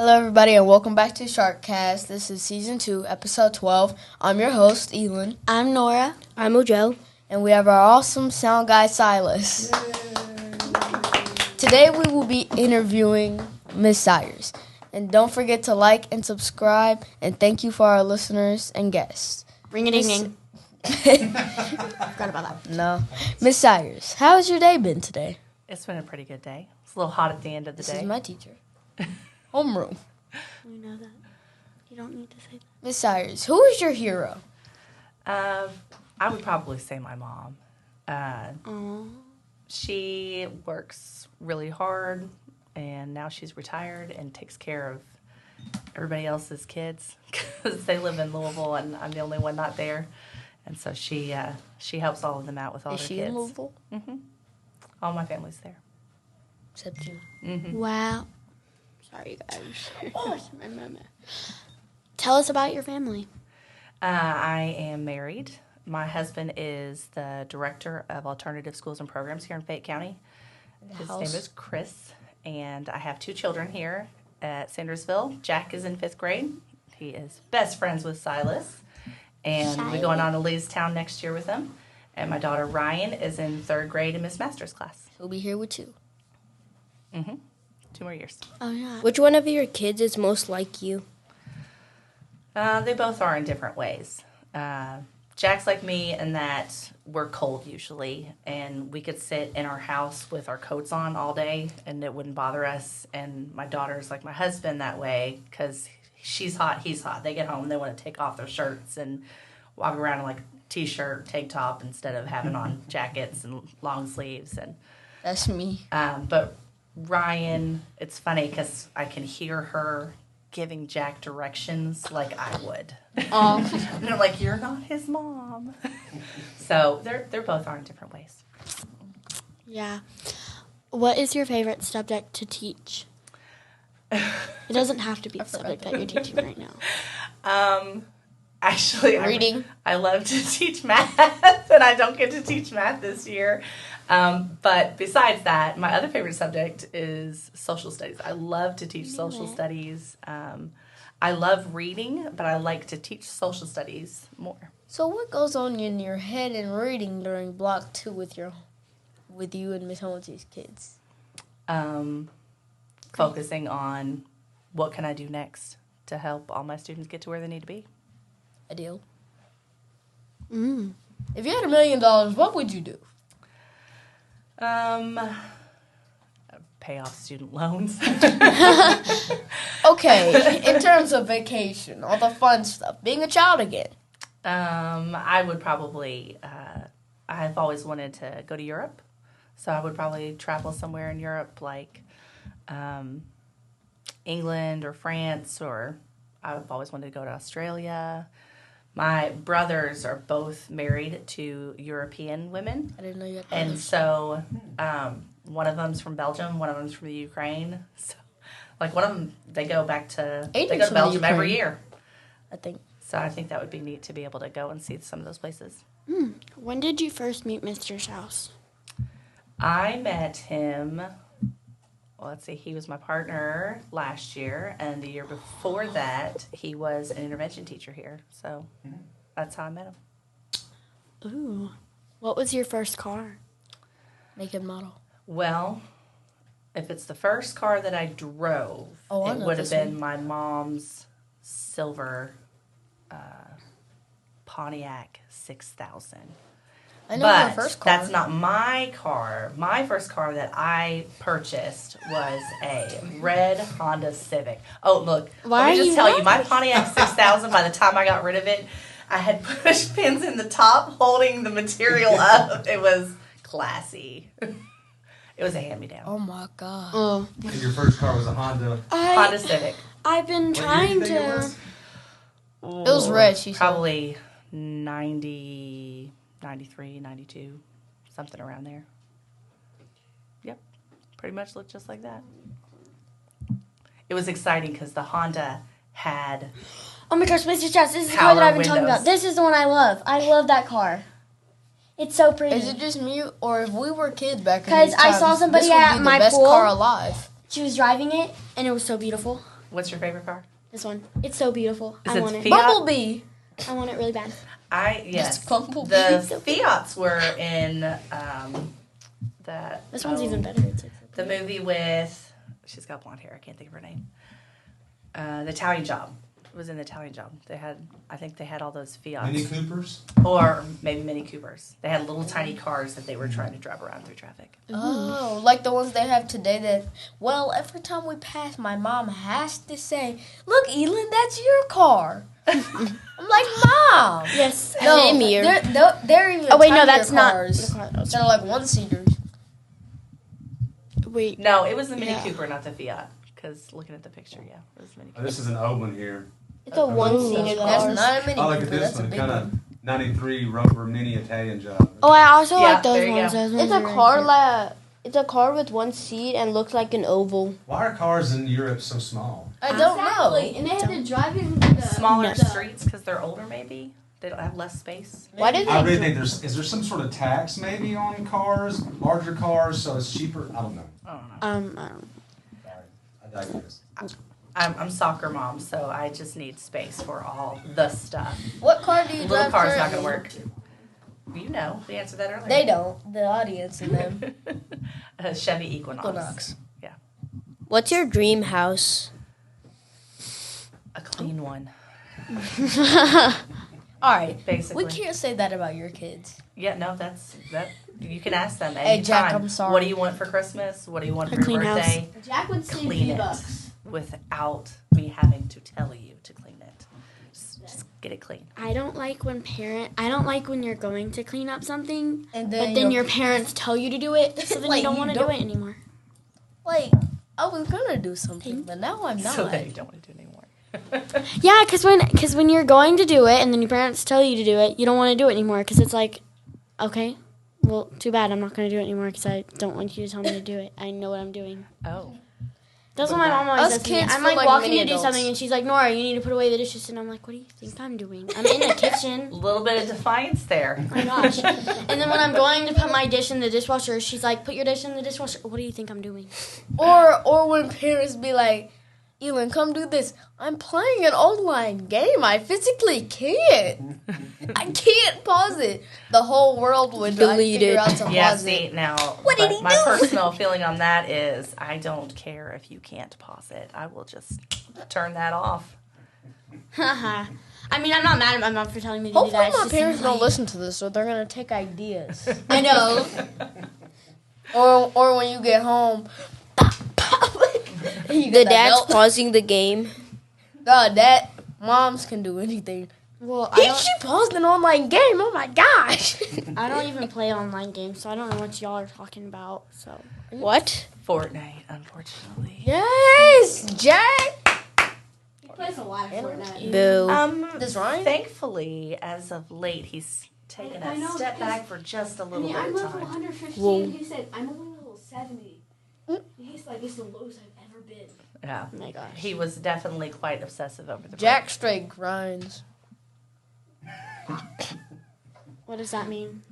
Hello, everybody, and welcome back to SharkCast. This is Season 2, Episode 12. I'm your host, Elin. I'm Nora. I'm Ojo. And we have our awesome sound guy, Silas. Yay. Today, we will be interviewing Miss Salyers. And don't forget to like and subscribe, and thank you for our listeners and guests. Ring-a-ding-ding. Forgot about that. No. Miss Salyers, how has your day been today? It's been a pretty good day. It's a little hot at the end of the day. This is my teacher. Homeroom. We know that. You don't need to say that. Miss Salyers, who is your hero? I would probably say my mom. She works really hard, and now she's retired and takes care of everybody else's kids because they live in Louisville, and I'm the only one not there. And so she helps all of them out with all their kids. Is she in Louisville? Mm-hmm. All my family's there. Except you. Mm-hmm. Wow. Sorry, guys. My mama. Tell us about your family. I am married. My husband is the director of alternative schools and programs here in Fayette County. His name is Chris, and I have 2 children here at Sandersville. Jack is in 5th grade. He is best friends with Silas, and we're going on to Leestown next year with him. And my daughter Ryan is in 3rd grade in Miss Master's class. He'll be here with you. Mm-hmm. 2 more years. Oh, yeah. Which one of your kids is most like you? They both are in different ways. Jack's like me in that we're cold usually, and we could sit in our house with our coats on all day, and it wouldn't bother us. And my daughter's like my husband that way because she's hot, he's hot. They get home, they want to take off their shirts and walk around in like T-shirt, tank top instead of having on jackets and long sleeves. And that's me. But Ryan, it's funny because I can hear her giving Jack directions like I would. And I'm like, you're not his mom. So they're both are in different ways. Yeah. What is your favorite subject to teach? It doesn't have to be the subject that you're teaching right now. Actually, reading. I love to teach math, and I don't get to teach math this year. But besides that, my other favorite subject is social studies. I love to teach social studies. I love reading, but I like to teach social studies more. So what goes on in your head in reading during Block 2 with you and Miss Holmes's kids? Focusing on what can I do next to help all my students get to where they need to be. A deal. If you had $1 million, what would you do? Pay off student loans. Okay, in terms of vacation, all the fun stuff, being a child again. I would probably, I've always wanted to go to Europe, so I would probably travel somewhere in Europe like England or France, or I've always wanted to go to Australia. My brothers are both married to European women. I didn't know you had brothers. And so one of them's from Belgium, one of them's from the Ukraine. So, like one of them, they go to Belgium every year. I think. So I think that would be neat to be able to go and see some of those places. When did you first meet Mr. Schaus? I met him, he was my partner last year, and the year before that, he was an intervention teacher here. So that's how I met him. Ooh. What was your first car? Make and model. Well, if it's the first car that I drove, it would have been my mom's silver Pontiac 6000. I know but your first car. That's not my car. My first car that I purchased was a red Honda Civic. Oh, look. Let me just tell you, my Pontiac 6000, by the time I got rid of it, I had push pins in the top holding the material up. It was classy. It was a hand-me-down. Oh, my God. And your first car was a Honda? Honda Civic. I've been trying to... It was red, she said. Probably 90... 93, 92, something around there. Yep, pretty much looked just like that. It was exciting because the Honda had Oh my gosh, Mr. Schaus, this is the car that I've been talking about. This is the one I love. I love that car. It's so pretty. Is it just me, or if we were kids back in Because I saw somebody at my pool. Best car alive. She was driving it, and it was so beautiful. What's your favorite car? This one. It's so beautiful. Is I it want it. Fiat? Bumblebee. I want it really bad. Yes. Bumblebee. The Fiats were in that. This one's even better. It's like so The movie with, she's got blonde hair. I can't think of her name. The Italian Job. It was in the Italian Job. I think they had all those Fiats. Mini Coopers? Or maybe Mini Coopers. They had little tiny cars that they were trying to drive around through traffic. Oh, like the ones they have today that, well, every time we pass, my mom has to say, look, Elin, that's your car. I'm like, Mom. Yes. No, Same here. they're even Oh wait, no, tinier that's cars. not the car. That was They're like one-seaters. Wait. No, it was the Mini Yeah. Cooper, not the Fiat. Because looking at the picture, yeah, it was the Mini Oh, Cooper. this is an old one here. It's a one-seater That's car. not a Mini I look Cooper, at this that's a one, big kind one. of 93 Rover Mini Italian Job. Oh, I also Yeah, like those there you ones. go. Those ones It's a are really car cute. it's a car with one seat and looks like an oval. Why are cars in Europe so small? I don't know. And they had to drive it with the Smaller No. streets because they're older, maybe. They don't have less space. Why did I they? really think is there some sort of tax maybe on cars, larger cars, so it's cheaper? I don't know. I don't know. I don't know. Sorry, I digress. I'm soccer mom, so I just need space for all the stuff. What car do you Little drive car's not going currently? to work. You know, we answered that earlier. They don't. The audience and them. A Chevy Equinox. Equinox. What's your dream house? A clean one, All right. basically. We can't say that about your kids. Yeah, no, that's that. You can ask them Hey, Jack, anytime. I'm sorry. What do you want for Christmas? What do you want A for clean your house. birthday? Jack would save Clean it $3. without me having to tell you to clean it. Just get it clean. I don't like when you're going to clean up something, And but then your parents tell you to do it, so then Like, you don't you want to don't- do it anymore. like, I was gonna do something, but now I'm not. So that you don't want to do it anymore. Yeah, because when you're going to do it and then your parents tell you to do it, you don't want to do it anymore because it's like, okay, well, too bad. I'm not going to do it anymore because I don't want you to tell me to do it. I know what I'm doing. Oh. That's what my mom always Us says to me. kids I'm feel like like walking mini to do adults. something and she's like, Nora, you need to put away the dishes. And I'm like, what do you think I'm doing? I'm in the kitchen. A little bit of defiance there. Oh my gosh. And then when I'm going to put my dish in the dishwasher, she's like, put your dish in the dishwasher. What do you think I'm doing? Or when parents be like, Elin, come do this. I'm playing an online game. I physically can't. I can't pause it. The whole world would Delete figure it. out to Yeah, pause see, it. now, What did but he my do? personal feeling on that is I don't care if you can't pause it. I will just turn that off. Haha. I mean, I'm not mad at my mom for telling me to do Hopefully that. It's my just parents don't like- listen to this, so they're gonna take ideas. I know. or when you get home, you The get that dad's belt. pausing the game. That moms can do anything. Well, She paused an online game. Oh my gosh! I don't even play online games, so I don't know what y'all are talking about. So What? Fortnite, unfortunately. Yes, Jack. He plays a lot of Fortnite. Boo. Does Ryan? Thankfully, as of late, he's taken I a know, step because- back for just a I little mean, bit I'm of level time. 115. Whoa. He said, I'm only level 70. He's like, it's the lowest I've ever been. Yeah. oh my gosh. He was definitely quite obsessive over the Jack straight grinds. What does that mean?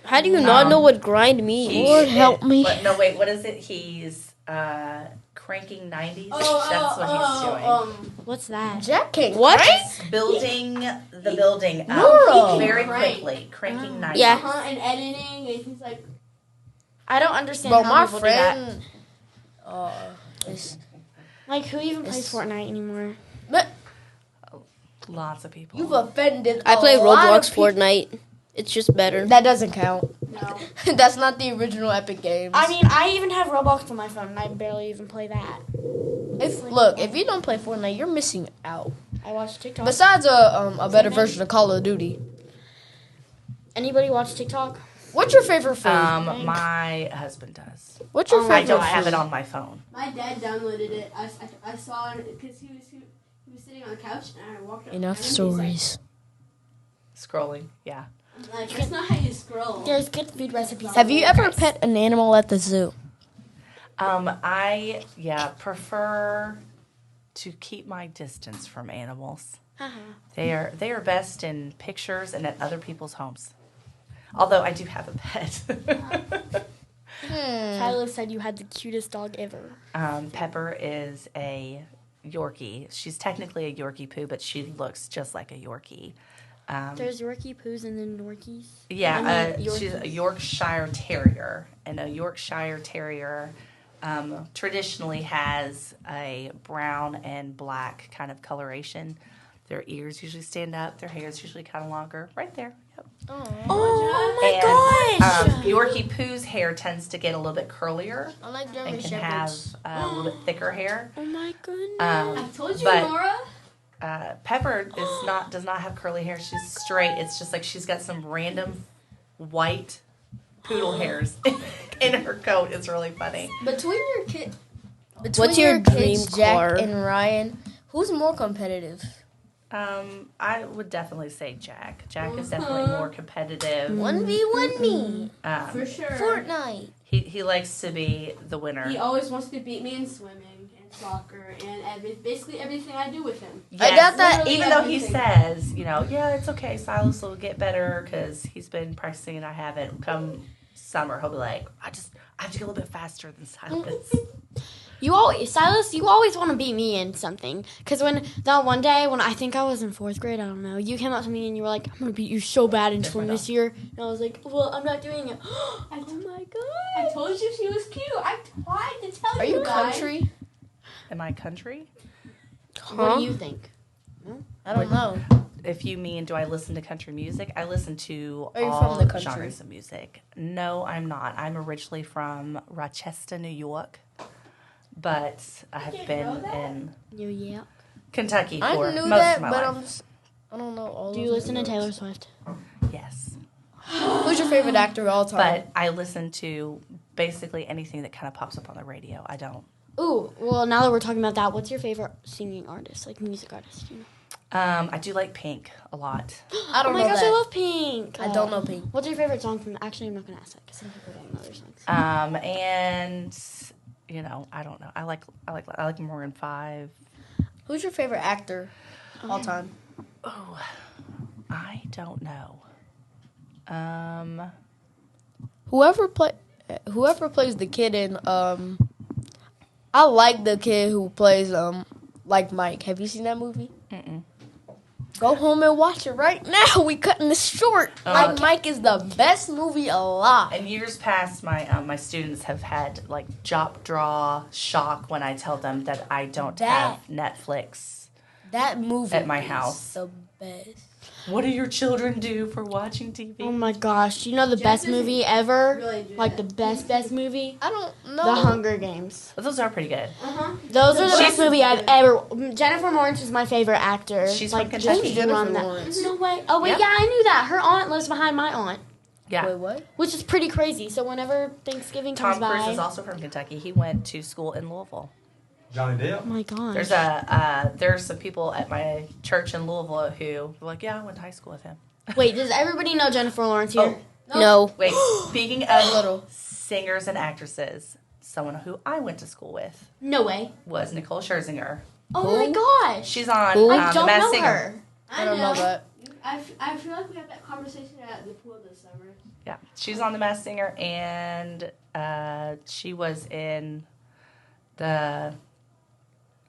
How do you not know what grind means? But no, wait, what is it? He's cranking 90s. That's what he's doing. What's that? Jack can't What? crank? He's building the building up Nora. very Crank. quickly, cranking 90s. Yeah. And editing, and he's like, I don't understand Bro, how my people do that. friend. Is, Like, who even plays It's- Fortnite anymore? Lots of people. you've offended. I play a lot Roblox of people. Fortnite. It's just better. That doesn't count. no. That's not the original Epic Games. I mean, I even have Roblox on my phone, and I barely even play that. if you don't play Fortnite, you're missing out. I watch TikTok. Besides a better version of Call of Duty. Anybody watch TikTok? What's your favorite food? My husband does. What's your I favorite I don't food? have it on my phone. My dad downloaded it. I saw it because he was sitting on the couch, and I walked up. Enough behind him, stories. Scrolling, yeah. He's like, that's not how you scroll. There's good food recipes. Have you ever pet an animal at the zoo? I prefer to keep my distance from animals. Uh-huh. They are best in pictures and at other people's homes. Although I do have a pet. Tyler said you had the cutest dog ever. Pepper is a Yorkie. She's technically a Yorkie poo, but she looks just like a Yorkie. There's Yorkie poos and then Norkies. Yeah, I mean, she's a Yorkies. Yorkshire Terrier, and a Yorkshire Terrier traditionally has a brown and black kind of coloration. Their ears usually stand up. Their hair is usually kind of longer. Right there. Yep. Oh my And gosh! Yorkie Poo's hair tends to get a little bit curlier I like German and can Shepherds. have a little bit thicker hair. Oh my goodness! I told you, But- Nora. Pepper does not have curly hair. She's straight. It's just like she's got some random white poodle hairs in her coat. It's really funny. Between your kid, between What's your kids, dream Jack car? and Ryan, who's more competitive? I would definitely say Jack. Jack is definitely more competitive. 1v1 me. For sure. Fortnite. He likes to be the winner. He always wants to beat me in swimming and soccer and basically everything I do with him. I got that. Literally Even though he everything. says, yeah, it's okay. Silas will get better because he's been practicing and I haven't. Come summer, he'll be like, I have to get a little bit faster than Silas. Silas, you always want to beat me in something. Because when that one day when I think I was in 4th grade, I don't know, you came up to me and you were like, I'm going to beat you so bad in swim this year. And I was like, well, I'm not doing it. Oh my I god. told you she was cute. I tried to tell Are you guys. country? Am I country? What do you think? I don't know. If you mean, do I listen to country music? I listen to Are you all from the country? genres of music. No, I'm not. I'm originally from Rochester, New York, but I have didn't been know that. in New York. Kentucky I for knew most that, of my but life. I don't know all. Do you of listen to the Taylor lyrics. Swift? Yes, Who's your favorite actor of all time? but I listen to basically anything that kind of pops up on the radio. I don't. Ooh, well, now that we're talking about that, what's your favorite singing artist, like music artist? You know? I do like Pink a lot. I don't Oh my know gosh, that. I love Pink. I don't know Pink. What's your favorite song from? Actually, I'm not gonna ask that because some people don't know their songs. And I don't know. I like Maroon 5. Who's your favorite actor all time? Oh, I don't know. Whoever plays the kid in I like the kid who plays like Mike. Have you seen that movie? Mm-mm. Go home and watch it right now. We cutting this short. Like Mike is the best movie alive. In years past, my students have had like jaw shock when I tell them that I don't have Netflix. That movie At my is house. the best. What do your children do for watching TV? Oh my gosh, you know the Jeff best doesn't movie ever? really do Like that. the best movie? I don't know. The Hunger Games. Those are pretty good. Those are the She's- best movie I've ever. Jennifer Lawrence is my favorite actor. She's from like Kentucky. just Jennifer run that. Lawrence? No way. Oh wait, Yeah. yeah, I knew that. Her aunt lives behind my aunt, Yeah. Wait, what? which is pretty crazy. So whenever Thanksgiving comes Tom Cruise by, is also from Kentucky. He went to school in Louisville. Johnny Depp. oh my gosh. There's some people at my church in Louisville who were like, yeah, I went to high school with him. Wait, does everybody know Jennifer Lawrence here? Oh. No. Wait, speaking of Little. singers and actresses, someone who I went to school with No way. was Nicole Scherzinger. Oh my gosh. She's on Who? I The don't Masked know Singer. her. I don't know that. I feel like we had that conversation at the pool this summer. Yeah, she's on The Masked Singer, and she was in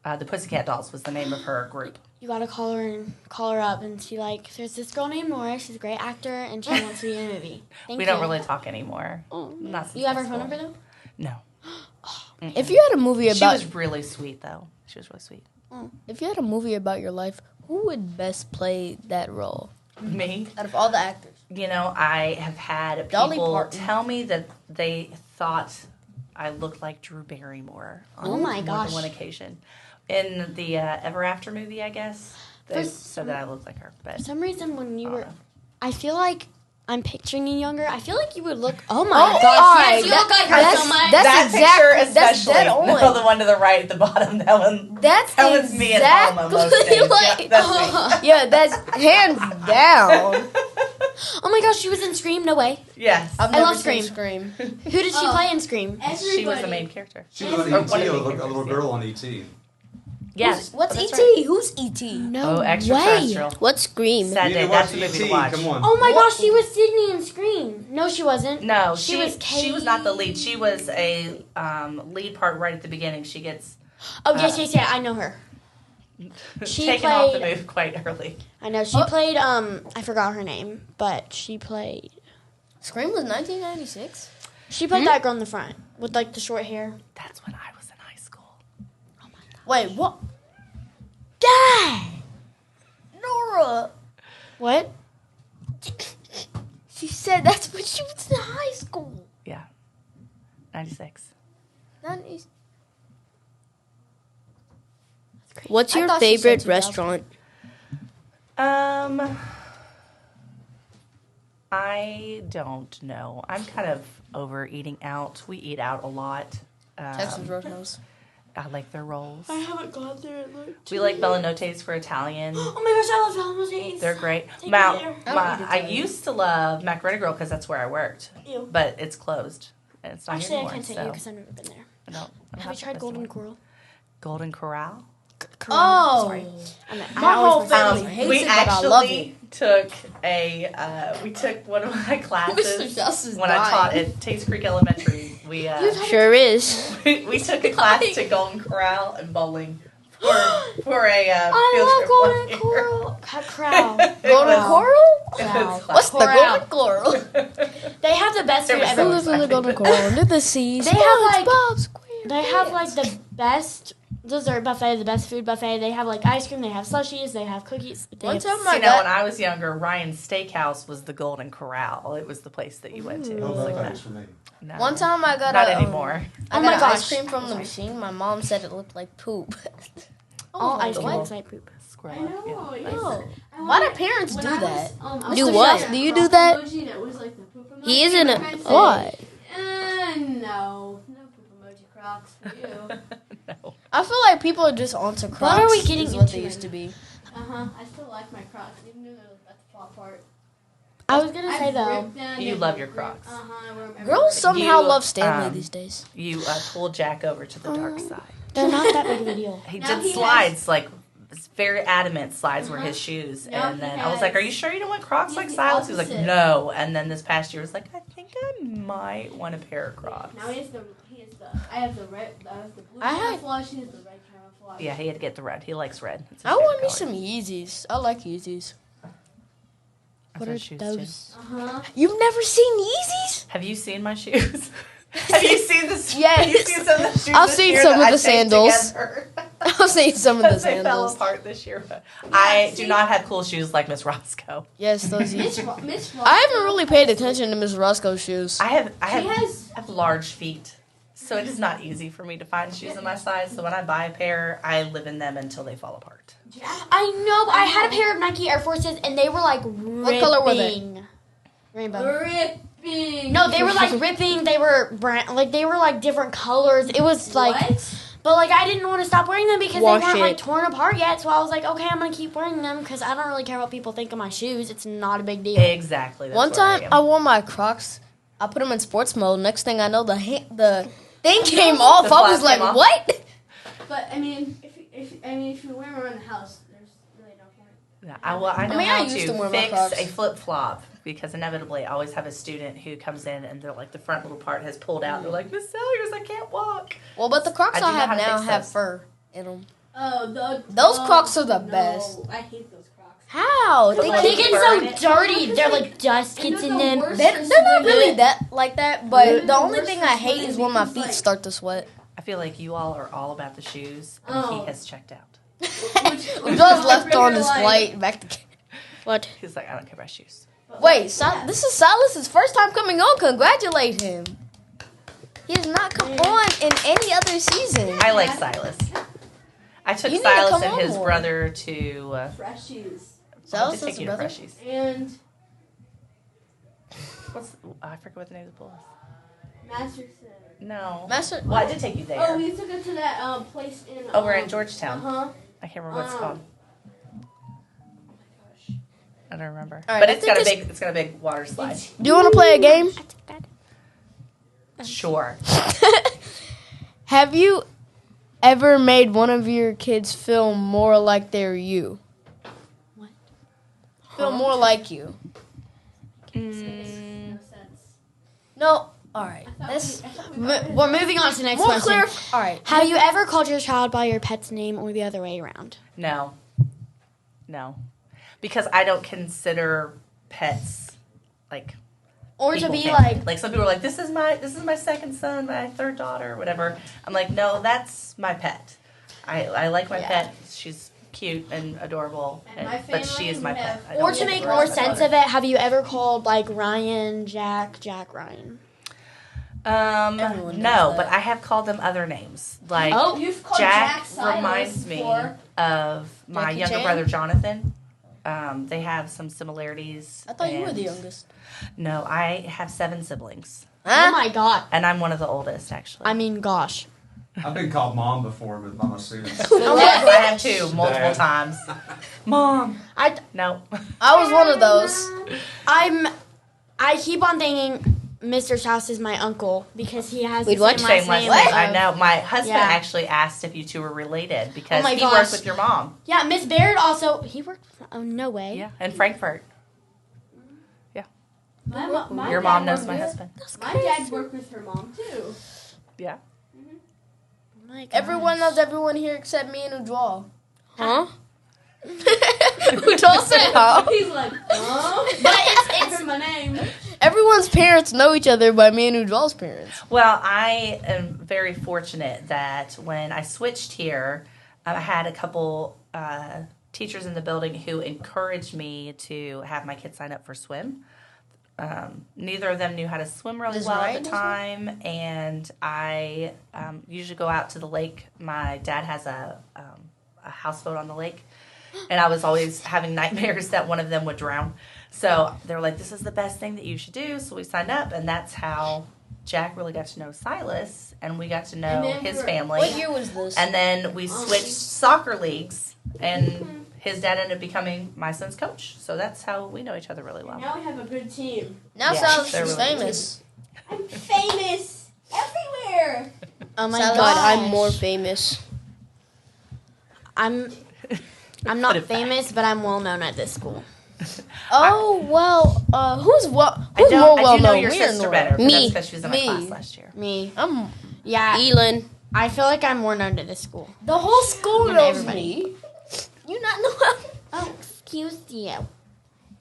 the Pussycat Dolls was the name of her group. You gotta call her up and see like, there's this girl named Nora. She's a great actor and she wants to be in a movie. Thank We you. don't really talk anymore. Oh, Not since you have her high phone school. number though? No. If you had a movie She about was really sweet, though. She was really sweet. if you had a movie about your life, who would best play that role Me? out of all the actors? I have had Dolly people Parton. tell me that they thought I looked like Drew Barrymore on Oh my more gosh. than one occasion. In the Ever After movie, I guess, they For said that I looked like her. But For some reason, when you I were, don't know. I feel like I'm picturing you younger. I feel like you would look. Oh my Oh, gosh! alright, Yes, you look like her that's- so much. that's that exactly- picture that's especially. dead on. No, the one to the right at the bottom. That one. That's That was me and Alma most exactly days. like Yeah, that's me. yeah, that's hands down. Oh my gosh, she was in Scream. No way. Yes. I've I never love seen Scream. Scream. Who did she Oh. play in Scream? Everybody. She was the main character. She was on Or E.T. one of the a little characters, girl on E.T. Yes. What's that's E.T.? right. Who's E.T.? No Oh, extraterrestrial. What's Scream? Sad You day. need to That's watch the movie to E.T. watch. Come on. Oh my gosh, she was Sydney in Scream. No, she wasn't. No, She was she was not the lead. She was a lead part right at the beginning. She gets Oh yes, yes, yeah. I know her. She taken off the played- move quite early. I know she played. I forgot her name, but she played. Scream was 1996. She played that girl in the front with like the short hair. That's when I was in high school. Wait, what? Dang! Nora! What? She said that's when she was in high school. Yeah. 96. 90s. What's I your thought she said favorite 2000. restaurant? I don't know. I'm kind of over eating out. We eat out a lot. Texas Roadhouse. I like their rolls. haven't gone there. We like Bellinotes for Italian. Oh my gosh, I love Bellinotes. They're great. Take me Now, there. I used to love Macaroni Grill because that's where I worked, Ew. but it's closed and it's not Actually, here I anymore. can't take so you because I've never been there. I don't Have you tried this Golden anymore. Coral? Golden Corral? Oh. Sorry. My whole forget. family hates we it, but I actually love it. took one of my classes Mr. Justice when I died. taught at Tates Creek Elementary. We Sure is. we took a class to Golden Corral and bowling for a field I trip love one year. Golden Coral. Crow. Golden was- Coral? It was What's the Coral. Golden Coral? They have the best There food was ever. so Lives in the Golden Coral under the sea. They have, like- SpongeBob SquarePants. They have like the best dessert buffet, the best food buffet. They have like ice cream. They have slushies. They have cookies. They One have- time See, now, when I was younger, Ryan's Steakhouse was the Golden Corral. It was the place that you went to. It No was like buffets that. for me. No. One time I got Not a, anymore. I Oh got my an gosh. ice cream from the machine. My mom said it looked like poop. all my ice cream God. looks like poop. Scrub. I know. Yeah. Yes. I Why do wanted- parents when do I that? was, I Do was what? like Do you a do crop that? emoji that was like the poop emoji. He isn't My a- parents said, What? No poop emoji Crocs for you. No. I feel like people are just onto Crocs. What are we getting is what into they used right to be. I still like my Crocs, even though they're about to fall apart. I was gonna say though. ripped them, You they're love your ripped. Crocs. I wear them everywhere. Girls somehow You, love Stanley um, these days. You pull Jack over to the dark side. They're not that big of a deal. He Now did he slides, like very adamant slides were his shoes. Now And he then I was like, has- "Are you sure you don't want Crocs he's like the Silas?" He was like, opposite. "No." And then this past year was like, "I think I might want a pair of Crocs." Now he has the. I have the red. I have the blue I had- camouflage. He has the red camouflage. Yeah, he had to get the red. He likes red. It's his I want me favorite some color. Yeezys. I like Yeezys. I've What got are shoes, those? Uh-huh. You've never seen Yeezys? too. Have you seen my shoes? Have you seen this? Yes. Have you seen some of the shoes I've this seen year some that of I the taped sandals. together? I'll see some of the They fell sandals. apart this year. But I see? do not have cool shoes like Miss Roscoe. Yes, those Miss Yeezys. Miss I haven't really paid attention to Miss Roscoe's shoes. I have has- large feet, so it is not easy for me to find shoes in my size. So when I buy a pair, I live in them until they fall apart. I know. But I had a pair of Nike Air Forces, and they were like ripping. What color were they? Rainbow. Ripping. No, they were like ripping. They were brand, like they were like different colors. It was like, What? but like I didn't want to stop wearing them because Wash they weren't like it. torn apart yet. So I was like, okay, I'm gonna keep wearing them because I don't really care what people think of my shoes. It's not a big deal. Exactly. That's One where time am. I wore my Crocs. I put them in sports mode. Next thing I know, the thing came off. The I was flap like, came off? what? But I mean, if you wear them around the house, there's really no point. Yeah, I know mean, how I used to wear my fix Crocs. a flip flop because inevitably I always have a student who comes in and they're like the front little part has pulled out. They're like, Miss Salyers, I can't walk. Well, but the Crocs I do I, know have how to now fix have those. fur in them. Those Crocs are the no, best. I hate those Crocs. How? But They like- They keep- get so dirty. They're like dust You know gets in the them. worst they're is not when really it- that like that, but Really the the only worst thing is I hate when is it when my becomes feet like- start to sweat. I feel like you all are all about the shoes, and Oh. he has checked out. We just left on his flight back to. What? He's like, I don't care about shoes. Wait, this is Silas's first time coming on. Congratulate him. He has not come on in any other season. I like Silas. I took You need to Silas come and on his more. brother to. Fresh shoes. I Silas did has take a you to brother? Freshies. And I forget what the name of the place. Masterson. No. Master. Well, I did take you there. Oh, we took it to that place in Over in Georgetown. Uh-huh. I can't remember what it's called. I don't remember. All right, But I it's think got a big water slide. Do you want to play a game? Sure. Have you ever made one of your kids feel more like they're you? What? Feel more like you? No sense. No, All right. I This thought we got rid of We're moving on to the next more question. clear. All right. Have you ever called your child by your pet's name or the other way around? No. Because I don't consider pets like Or to equal be family. like, some people are like, this is my second son, my third daughter, whatever. I'm like, no, that's my pet. I like my pet. She's cute and adorable, And my but she family is my would pet. have- I or don't to consider make her more as my sense daughter. of it, have you ever called like Ryan, Jack, Ryan? Everyone does No, that. but I have called them other names. Like Oh, You've called Jack Silas reminds me before. of my Jackie younger Chan? brother Jonathan. They have some similarities. I thought you were and- the youngest. No, I have 7 siblings, Oh my god. and I'm one of the oldest actually. I mean, gosh. I've been called mom before, but by my students. Yes, I have 2 multiple Dad. times. Mom. I No. I was one of those. I keep on thinking Mr. Strauss is my uncle because he has Wait, the what? same Same last last name. name. I of- know. My husband Yeah. actually asked if you two were related because Oh my he gosh. worked with your mom. Yeah, Miss Baird also. He worked. Oh no way. Yeah, in Frankfurt. My Your dad mom knows worked my with- husband. My dad worked with her mom too. Yeah. Oh my gosh. Everyone knows everyone here except me and Ujwal. Huh? Ujwal said, huh? He's like, oh, But I it's heard my name. Everyone's parents know each other by me and Ujwal's parents. Well, I am very fortunate that when I switched here, I had a couple teachers in the building who encouraged me to have my kids sign up for swim. Neither of them knew how to swim really Does well Ryan at the do swim? time, and I usually go out to the lake. My dad has a houseboat on the lake, and I was always having nightmares that one of them would drown. So they were like, "This is the best thing that you should do." So we signed up, and that's how Jack really got to know Silas, and we got to know And then his we're- family. What year was this? And then we switched soccer leagues, and his dad ended up becoming my son's coach. So that's how we know each other really well. Now we have a good team. Now Yeah, Silas they're is really famous. I'm famous everywhere. oh my Silas- God, gosh. I'm more famous. I'm not famous, but I'm well known at this school. Oh well, who's I more do well know known? your Me or sister Nora? better. But Me. That's because she was in my Me. class last year. Me. I'm Yeah. Elin. I feel like I'm more known to this school. the whole school And knows everybody. me. You not know? Oh, excuse you.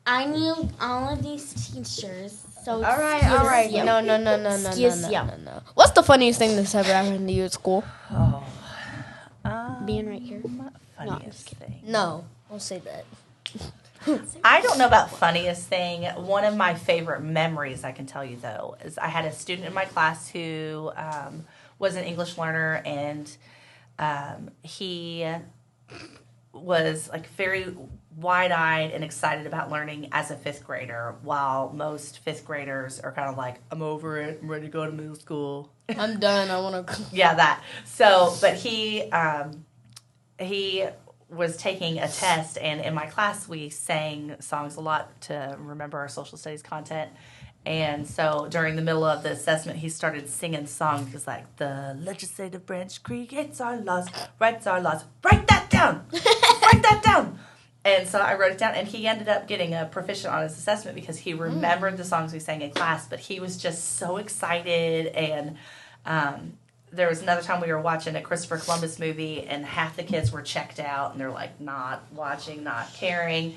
I knew all of these teachers. So All right. excuse you. No. Excuse you. No. What's the funniest thing that's ever happened to you at school? Oh. Being right here. Funniest thing. No, don't say that. I don't know about funniest thing. One of my favorite memories I can tell you though is I had a student in my class who was an English learner, and he was like very wide-eyed and excited about learning as a 5th grader, while most 5th graders are kind of like, I'm over it, I'm ready to go to middle school. I'm done. I want to. Yeah, that. So, but he was taking a test, and in my class we sang songs a lot to remember our social studies content. And so during the middle of the assessment, he started singing songs. He was like, the legislative branch creates our laws, writes our laws. Write that down. Write that down. And so I wrote it down, and he ended up getting a proficient on his assessment because he remembered the songs we sang in class, but he was just so excited. And there was another time we were watching a Christopher Columbus movie, and half the kids were checked out, and they're like not watching, not caring.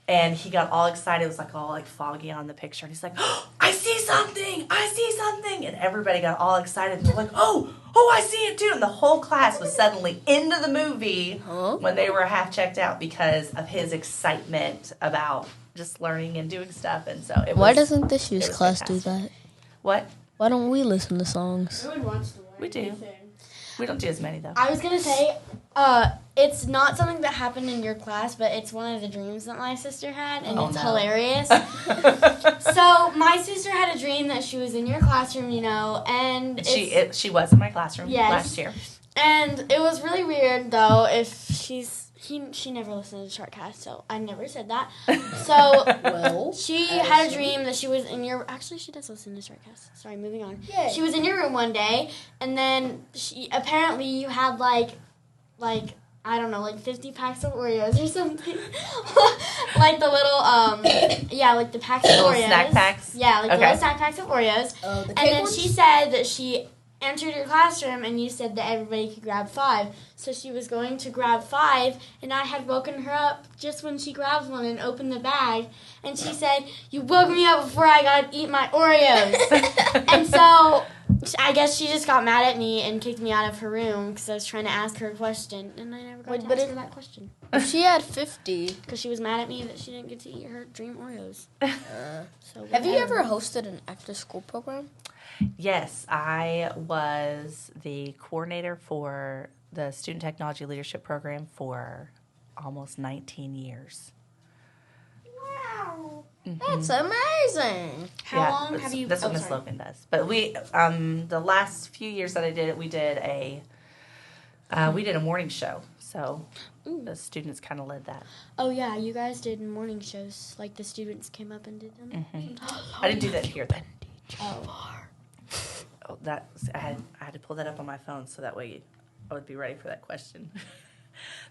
And he got all excited. It was like all like foggy on the picture. And he's like, oh, I see something. I see something. And everybody got all excited. And they're like, oh, I see it too. And the whole class was suddenly into the movie when they were half checked out because of his excitement about just learning and doing stuff. And so it was. Why doesn't this it year's was class do fantastic. that? What? Why don't we listen to songs? Everyone wants to learn. We do. anything. We don't do as many though. I was gonna say, it's not something that happened in your class, but it's one of the dreams that my sister had, and Oh, it's no. hilarious. So my sister had a dream that she was in your classroom, and She was in my classroom Yes. last year. and it was really weird though. If she never listened to SharkCast, so I never said that. So Well, she had a dream that she was in your. Actually, she does listen to SharkCast. Sorry, moving on. Yay. She was in your room one day, and then apparently you had like I don't know, like 50 packs of Oreos or something. Like the little, like the packs of Little Oreos. snack packs? Yeah, like the Okay. little snack packs of Oreos. Oh, the And cake then ones? she said that she entered your classroom and you said that everybody could grab 5. So she was going to grab 5, and I had woken her up just when she grabbed one and opened the bag. And she said, "You woke me up before I got to eat my Oreos." And so I guess she just got mad at me and kicked me out of her room because I was trying to ask her a question, and I never got Wait, to but ask it- her that question. If she had 50, Because she was mad at me that she didn't get to eat her dream Oreos. So have you whatever. ever hosted an after-school program? Yes, I was the coordinator for the Student Technology Leadership Program for almost 19 years. Wow. That's amazing. How long have you? That's what oh, Miss sorry. Logan does. But we, the last few years that I did it, we did a morning show. So the students kind of led that. Oh yeah, you guys did morning shows. Like the students came up and did them. I didn't do that here though. Oh. Oh, I had to pull that up on my phone so that way I would be ready for that question.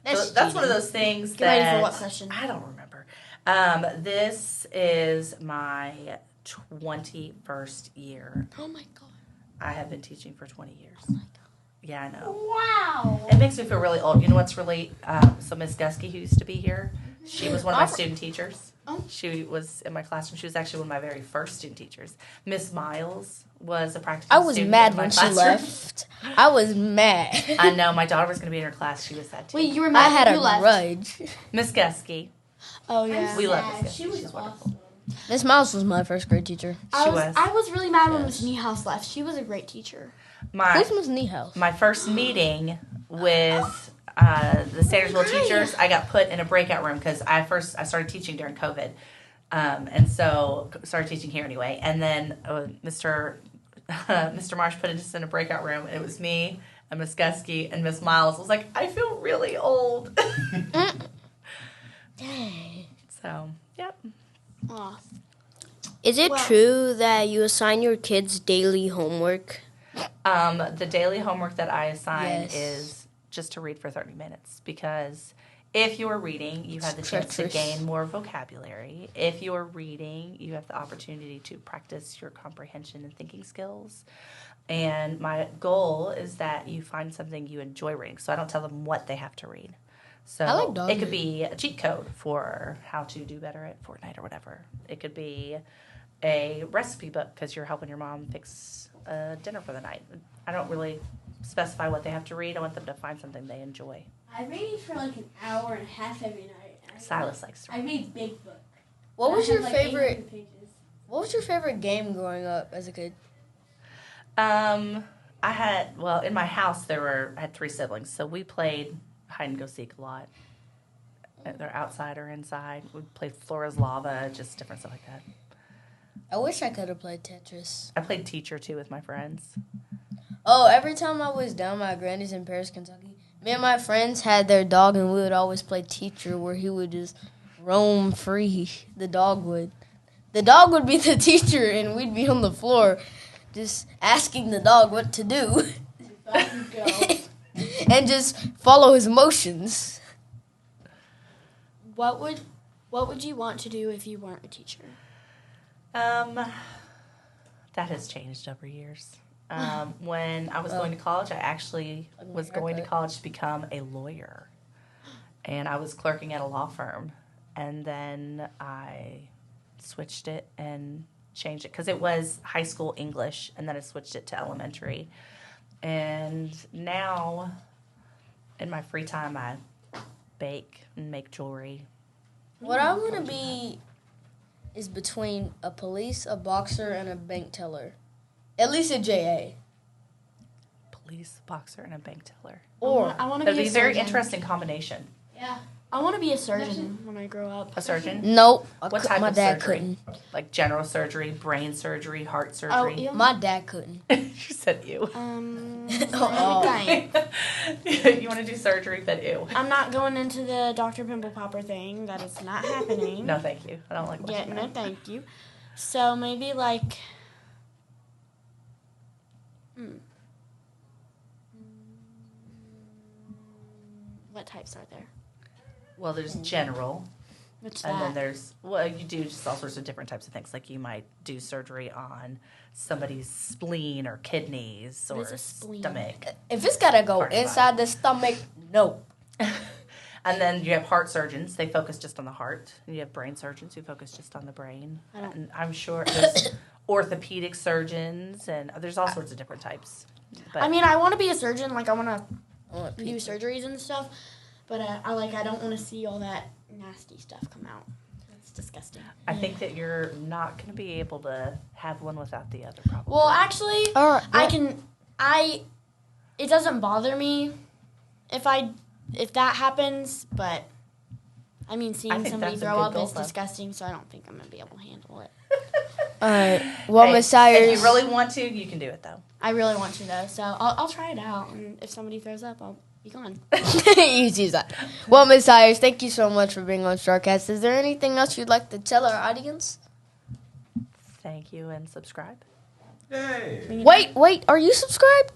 That's That's one of cheating. those things Get ready that for what question? I don't remember. This is my 21st year. Oh my god. I have been teaching for 20 years. Oh my god. Yeah, I know. Wow. It makes me feel really old. You know what's really so Miss Gusky, who used to be here, she was one of my student teachers. Oh. She was in my classroom. She was actually one of my very first student teachers. Miss Miles was a practicing I was student mad in my when she classroom. left. I was mad. I know my daughter was going to be in her class. She was sad too. Wait, you were I mad had when a you left? grudge. Miss Gusky. Oh yeah. We love Yeah, Miss she Gusky. was She's wonderful. awesome. Miss Mouse was my first grade teacher. She was. I was really mad when Yes. Miss Niehaus left. She was a great teacher. Who's Miss Niehaus? My first meeting with the Sandersville teachers, I got put in a breakout room because I started teaching during COVID, and so started teaching here anyway. And then Mr. Marsh put us in a breakout room, and it was me and Miss Gusky and Miss Miles. I was like, I feel really old. Dang. So, yep. Aw. Is it Well- true that you assign your kids daily homework? The daily homework that I assign Yes. is just to read for 30 minutes because if you're reading, you have the chance to Treacherous. gain more vocabulary. If you're reading, you have the opportunity to practice your comprehension and thinking skills. And my goal is that you find something you enjoy reading. So I don't tell them what they have to read. So I like dog it could reading. be a cheat code for how to do better at Fortnite or whatever. It could be a recipe book because you're helping your mom fix dinner for the night. I don't really specify what they have to read. I want them to find something they enjoy. I read for like an hour and a half every night. Silas likes to I read. read big book. What was I your have, like, favorite? 800 pages. What was your favorite game growing up as a kid? I had in my house I had 3 siblings, so we played hide and go seek a lot. They're outside or inside. We played Flora's Lava, just different stuff like that. I wish I could have played Tetris. I played teacher too with my friends. Oh, every time I was down my granny's in Paris, Kentucky, me and my friends had their dog, and we would always play teacher, where he would just roam free. The dog would be the teacher, and we'd be on the floor, just asking the dog what to do, Off you go. and just follow his motions. What would you want to do if you weren't a teacher? That has changed over years. When I was going to college, I actually Like my was going to haircut. college to become a lawyer. And I was clerking at a law firm. And then I switched it and changed it because it was high school English. And then I switched it to elementary. And now, in my free time, I bake and make jewelry. What I want to be is between a police, a boxer, and a bank teller. At least a JA. Police, boxer, and a bank teller. Or I want to That'd be be a a very surgeon. interesting combination. Yeah. I want to be a surgeon when I grow up. A surgeon? nope. What type my of dad surgery? couldn't. Like general surgery, brain surgery, heart Oh, surgery. ew. My dad couldn't. You said ew. Oh. Fine. You want to do surgery, but ew. I'm not going into the Dr. Pimple Popper thing. That is not happening. No, thank you. I don't like Yeah, watching no, that. thank you. So maybe like, What types are there? Well, there's general, What's and then that? there's, you do just all sorts of different types of things. Like you might do surgery on somebody's spleen or kidneys What or is a spleen? stomach. If it's gotta go Part of the inside the stomach, no. And then you have heart surgeons. They focus just on the heart. And you have brain surgeons who focus just on the brain. And I'm sure there's orthopedic surgeons, and there's all sorts of different types. But I mean, I want to be a surgeon. Like, I want to do surgeries and stuff. But I don't want to see all that nasty stuff come out. It's disgusting. I think that you're not going to be able to have one without the other, probably. Well, actually, All right. It doesn't bother me if that happens, but I mean, I seeing think somebody that's a throw good up goal, is though. disgusting, so I don't think I'm going to be able to handle it. All right. Well, Hey, Miss Salyers. if you really want to, you can do it, though. I really want to, though, so I'll try it out, and if somebody throws up, I'll be gone. You choose that. Well, Miss Salyers, thank you so much for being on SharkCast. Is there anything else you'd like to tell our audience? Thank you, and subscribe. Yay. Wait. Are you subscribed?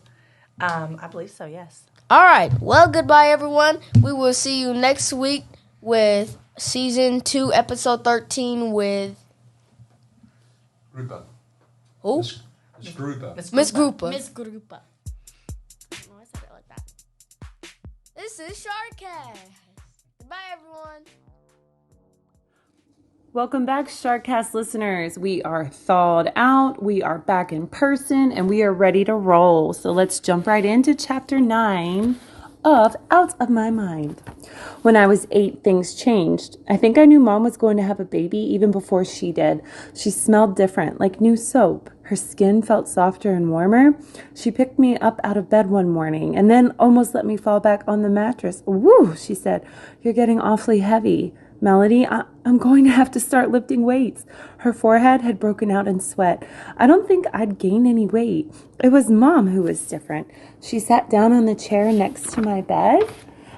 I believe so, yes. All right. Well, goodbye, everyone. We will see you next week with Season 2, Episode 13 with Grupa. who? Miss Grupa. Miss Grupa. Miss Grupa. Oh, I said it like that. This is SharkCast. Goodbye, everyone. Welcome back, SharkCast listeners. We are thawed out, we are back in person, and we are ready to roll. So let's jump right into Chapter 9 of Out of My Mind. When I was 8, things changed. I think I knew Mom was going to have a baby even before she did. She smelled different, like new soap. Her skin felt softer and warmer. She picked me up out of bed one morning and then almost let me fall back on the mattress. Woo, she said, "You're getting awfully heavy. Melody, I'm going to have to start lifting weights." Her forehead had broken out in sweat. I don't think I'd gained any weight. It was Mom who was different. She sat down on the chair next to my bed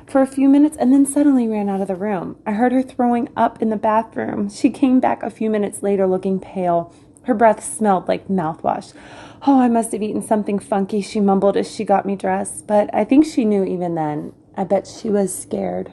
for a few minutes and then suddenly ran out of the room. I heard her throwing up in the bathroom. She came back a few minutes later looking pale. Her breath smelled like mouthwash. "Oh, I must have eaten something funky," she mumbled as she got me dressed. But I think she knew even then. I bet she was scared.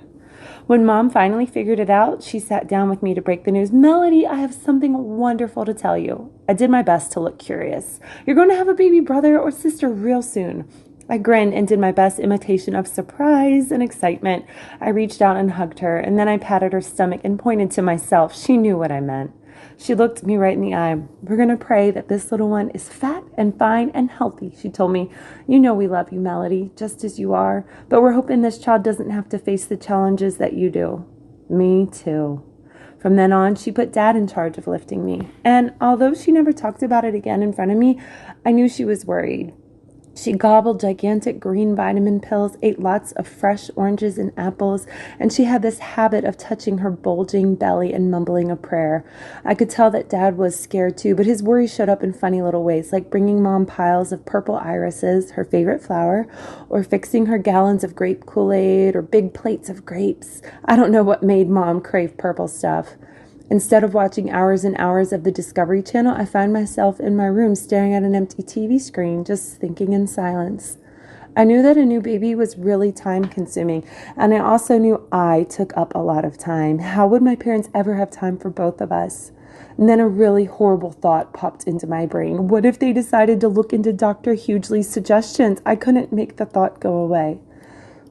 When Mom finally figured it out, she sat down with me to break the news. "Melody, I have something wonderful to tell you." I did my best to look curious. "You're going to have a baby brother or sister real soon." I grinned and did my best imitation of surprise and excitement. I reached out and hugged her, and then I patted her stomach and pointed to myself. She knew what I meant. She looked me right in the eye. "We're going to pray that this little one is fat and fine and healthy," she told me. "You know we love you, Melody, just as you are, but we're hoping this child doesn't have to face the challenges that you do." Me too. From then on, she put Dad in charge of lifting me. And although she never talked about it again in front of me, I knew she was worried. She gobbled gigantic green vitamin pills, ate lots of fresh oranges and apples, and she had this habit of touching her bulging belly and mumbling a prayer. I could tell that Dad was scared too, but his worry showed up in funny little ways, like bringing Mom piles of purple irises, her favorite flower, or fixing her gallons of grape Kool-Aid or big plates of grapes. I don't know what made Mom crave purple stuff. Instead of watching hours and hours of the Discovery Channel, I found myself in my room staring at an empty TV screen, just thinking in silence. I knew that a new baby was really time-consuming, and I also knew I took up a lot of time. How would my parents ever have time for both of us? And then a really horrible thought popped into my brain. What if they decided to look into Dr. Hughley's suggestions? I couldn't make the thought go away.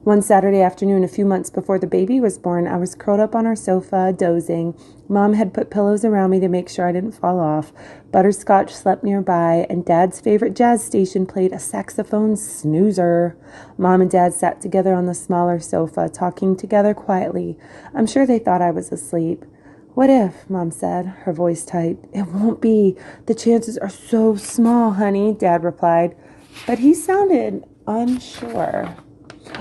One Saturday afternoon, a few months before the baby was born, I was curled up on our sofa, dozing. Mom had put pillows around me to make sure I didn't fall off. Butterscotch slept nearby, and Dad's favorite jazz station played a saxophone snoozer. Mom and Dad sat together on the smaller sofa, talking together quietly. I'm sure they thought I was asleep. "What if?" Mom said, her voice tight. "It won't be. The chances are so small, honey," Dad replied. But he sounded unsure.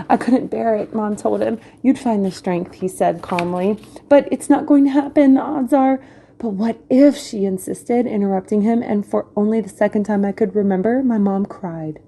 "I couldn't bear it," Mom told him. "You'd find the strength," he said calmly. "But it's not going to happen. The odds are—" "But what if?" she insisted, interrupting him, and for only the second time I could remember, my mom cried.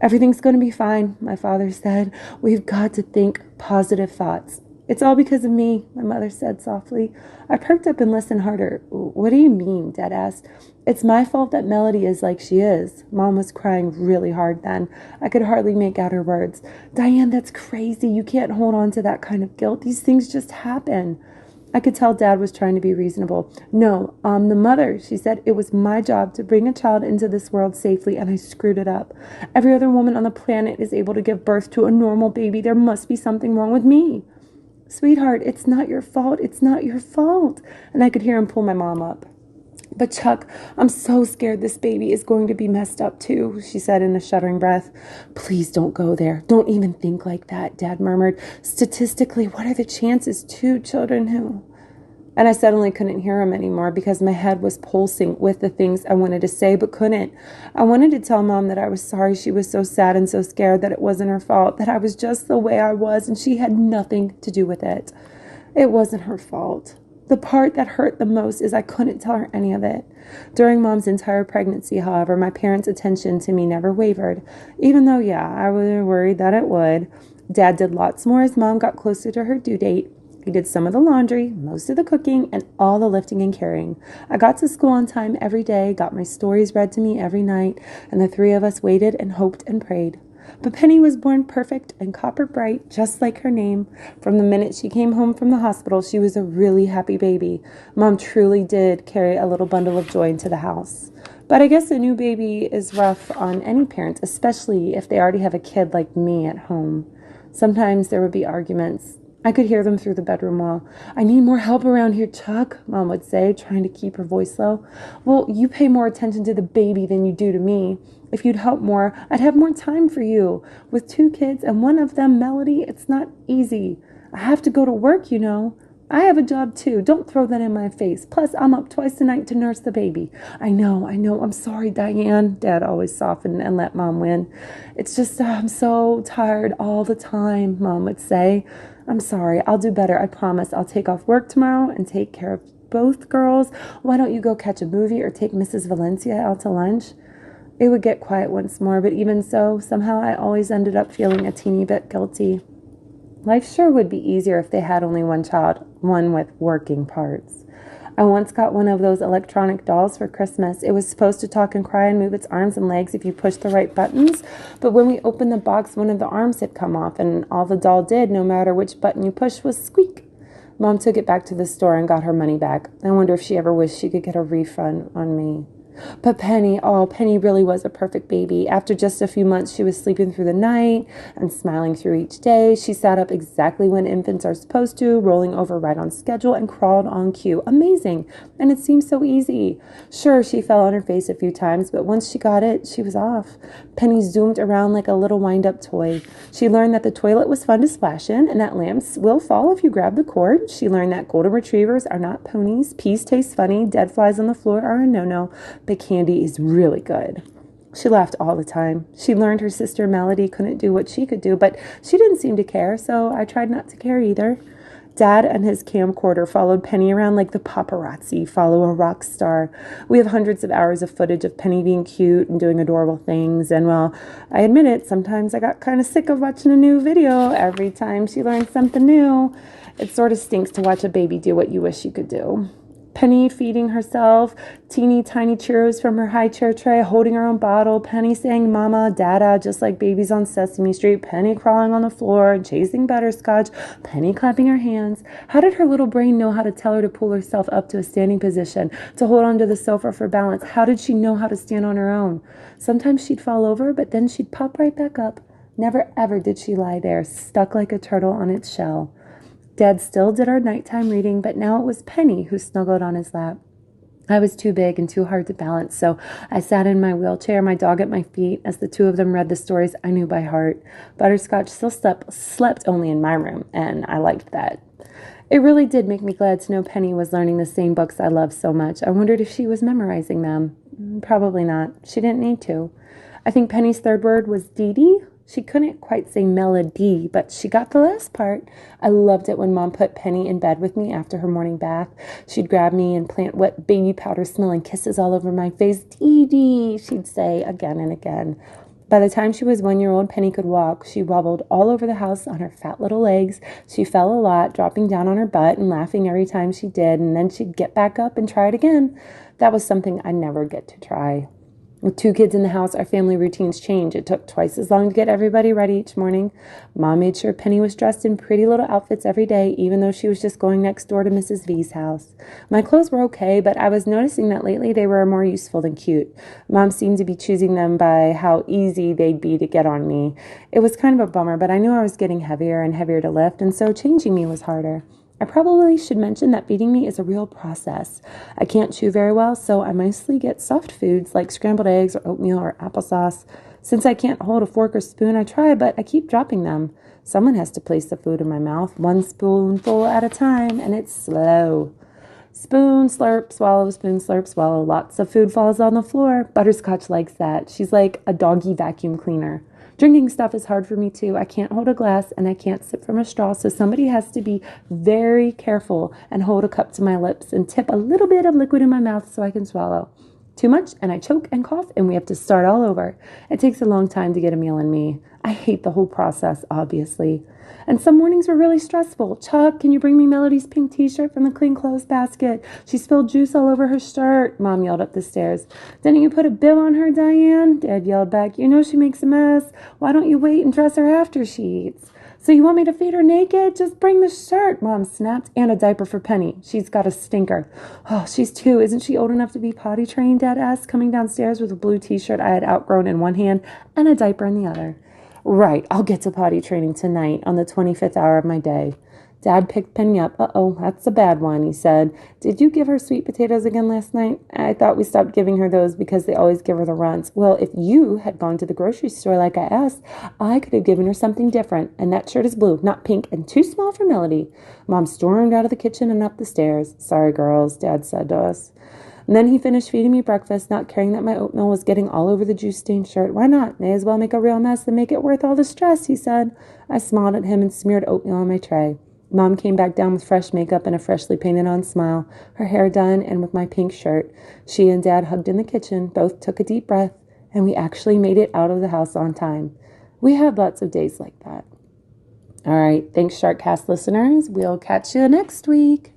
"Everything's going to be fine," my father said. "We've got to think positive thoughts." It's all because of me, my mother said softly. I perked up and listened harder. What do you mean? Dad asked. It's my fault that Melody is like she is. Mom was crying really hard then. I could hardly make out her words. Diane, that's crazy. You can't hold on to that kind of guilt. These things just happen. I could tell Dad was trying to be reasonable. No, I'm the mother, she said. It was my job to bring a child into this world safely, and I screwed it up. Every other woman on the planet is able to give birth to a normal baby. There must be something wrong with me. Sweetheart, it's not your fault. It's not your fault. And I could hear him pull my mom up. But Chuck, I'm so scared this baby is going to be messed up too, she said in a shuddering breath. Please don't go there. Don't even think like that, Dad murmured. Statistically, what are the chances 2 children who... And I suddenly couldn't hear him anymore because my head was pulsing with the things I wanted to say but couldn't. I wanted to tell Mom that I was sorry she was so sad and so scared, that it wasn't her fault, that I was just the way I was and she had nothing to do with it. It wasn't her fault. The part that hurt the most is I couldn't tell her any of it. During Mom's entire pregnancy, however, my parents' attention to me never wavered, even though, I was worried that it would. Dad did lots more as Mom got closer to her due date. He did some of the laundry, most of the cooking, and all the lifting and carrying. I got to school on time every day, got my stories read to me every night, and the 3 of us waited and hoped and prayed. But Penny was born perfect and copper bright, just like her name. From the minute she came home from the hospital, she was a really happy baby. Mom truly did carry a little bundle of joy into the house. But I guess a new baby is rough on any parent, especially if they already have a kid like me at home. Sometimes there would be arguments. I could hear them through the bedroom wall. I need more help around here, Chuck, Mom would say, trying to keep her voice low. Well, you pay more attention to the baby than you do to me. If you'd help more, I'd have more time for you. With 2 kids and one of them, Melody, it's not easy. I have to go to work, you know. I have a job too. Don't throw that in my face. Plus, I'm up twice a night to nurse the baby. I know. I'm sorry, Diane. Dad always softened and let Mom win. It's just I'm so tired all the time, Mom would say. I'm sorry. I'll do better. I promise. I'll take off work tomorrow and take care of both girls. Why don't you go catch a movie or take Mrs. Valencia out to lunch? It would get quiet once more, but even so, somehow I always ended up feeling a teeny bit guilty. Life sure would be easier if they had only one child, one with working parts. I once got one of those electronic dolls for Christmas. It was supposed to talk and cry and move its arms and legs if you pushed the right buttons, but when we opened the box, one of the arms had come off, and all the doll did, no matter which button you pushed, was squeak. Mom took it back to the store and got her money back. I wonder if she ever wished she could get a refund on me. But Penny really was a perfect baby. After just a few months, she was sleeping through the night and smiling through each day. She sat up exactly when infants are supposed to, rolling over right on schedule, and crawled on cue. Amazing. And it seemed so easy. Sure, she fell on her face a few times, but once she got it, she was off. Penny zoomed around like a little wind-up toy. She learned that the toilet was fun to splash in, and that lamps will fall if you grab the cord. She learned that golden retrievers are not ponies. Peas taste funny. Dead flies on the floor are a no-no. But candy is really good. She laughed all the time. She learned her sister Melody couldn't do what she could do, but she didn't seem to care, so I tried not to care either. Dad and his camcorder followed Penny around like the paparazzi follow a rock star. We have hundreds of hours of footage of Penny being cute and doing adorable things, and well, I admit it, sometimes I got kind of sick of watching a new video every time she learned something new. It sort of stinks to watch a baby do what you wish you could do. Penny feeding herself teeny tiny churros from her high chair tray, holding her own bottle. Penny saying mama, dada, just like babies on Sesame Street. Penny crawling on the floor, chasing butterscotch. Penny clapping her hands. How did her little brain know how to tell her to pull herself up to a standing position, to hold onto the sofa for balance? How did she know how to stand on her own? Sometimes she'd fall over, but then she'd pop right back up. Never ever did she lie there, stuck like a turtle on its shell. Dad still did our nighttime reading, but now it was Penny who snuggled on his lap. I was too big and too hard to balance, so I sat in my wheelchair, my dog at my feet, as the 2 of them read the stories I knew by heart. Butterscotch still slept only in my room, and I liked that. It really did make me glad to know Penny was learning the same books I loved so much. I wondered if she was memorizing them. Probably not. She didn't need to. I think Penny's third word was Dee. She couldn't quite say melody, but she got the last part. I loved it when Mom put Penny in bed with me after her morning bath. She'd grab me and plant wet baby powder smelling kisses all over my face. Dee, she'd say again and again. By the time she was 1 year old, Penny could walk. She wobbled all over the house on her fat little legs. She fell a lot, dropping down on her butt and laughing every time she did, and then she'd get back up and try it again. That was something I'd never get to try. With 2 kids in the house, our family routines changed. It took twice as long to get everybody ready each morning. Mom made sure Penny was dressed in pretty little outfits every day, even though she was just going next door to Mrs. V's house. My clothes were okay, but I was noticing that lately they were more useful than cute. Mom seemed to be choosing them by how easy they'd be to get on me. It was kind of a bummer, but I knew I was getting heavier and heavier to lift, and so changing me was harder. I probably should mention that feeding me is a real process. I can't chew very well, so I mostly get soft foods like scrambled eggs or oatmeal or applesauce. Since I can't hold a fork or spoon, I try, but I keep dropping them. Someone has to place the food in my mouth, 1 spoonful at a time, and it's slow. Spoon, slurp, swallow, spoon, slurp, swallow. Lots of food falls on the floor. Butterscotch likes that. She's like a doggy vacuum cleaner. Drinking stuff is hard for me too. I can't hold a glass and I can't sip from a straw, so somebody has to be very careful and hold a cup to my lips and tip a little bit of liquid in my mouth so I can swallow. Too much and I choke and cough and we have to start all over. It takes a long time to get a meal in me. I hate the whole process, obviously. And some mornings were really stressful. Chuck, can you bring me Melody's pink t-shirt from the clean clothes basket? She spilled juice all over her shirt, Mom yelled up the stairs. Didn't you put a bib on her, Diane? Dad yelled back. You know she makes a mess. Why don't you wait and dress her after she eats? So you want me to feed her naked? Just bring the shirt, Mom snapped. And a diaper for Penny. She's got a stinker. Oh, she's 2. Isn't she old enough to be potty trained, Dad asked, coming downstairs with a blue t-shirt I had outgrown in one hand and a diaper in the other. Right, I'll get to potty training tonight on the 25th hour of my day. Dad picked Penny up. Uh-oh, that's a bad one, he said. Did you give her sweet potatoes again last night? I thought we stopped giving her those because they always give her the runs. Well, if you had gone to the grocery store like I asked, I could have given her something different. And that shirt is blue, not pink, and too small for Melody. Mom stormed out of the kitchen and up the stairs. Sorry, girls, Dad said to us. And then he finished feeding me breakfast, not caring that my oatmeal was getting all over the juice-stained shirt. Why not? May as well make a real mess than make it worth all the stress, he said. I smiled at him and smeared oatmeal on my tray. Mom came back down with fresh makeup and a freshly painted-on smile, her hair done and with my pink shirt. She and Dad hugged in the kitchen, both took a deep breath, and we actually made it out of the house on time. We have lots of days like that. All right, thanks, SharkCast listeners. We'll catch you next week.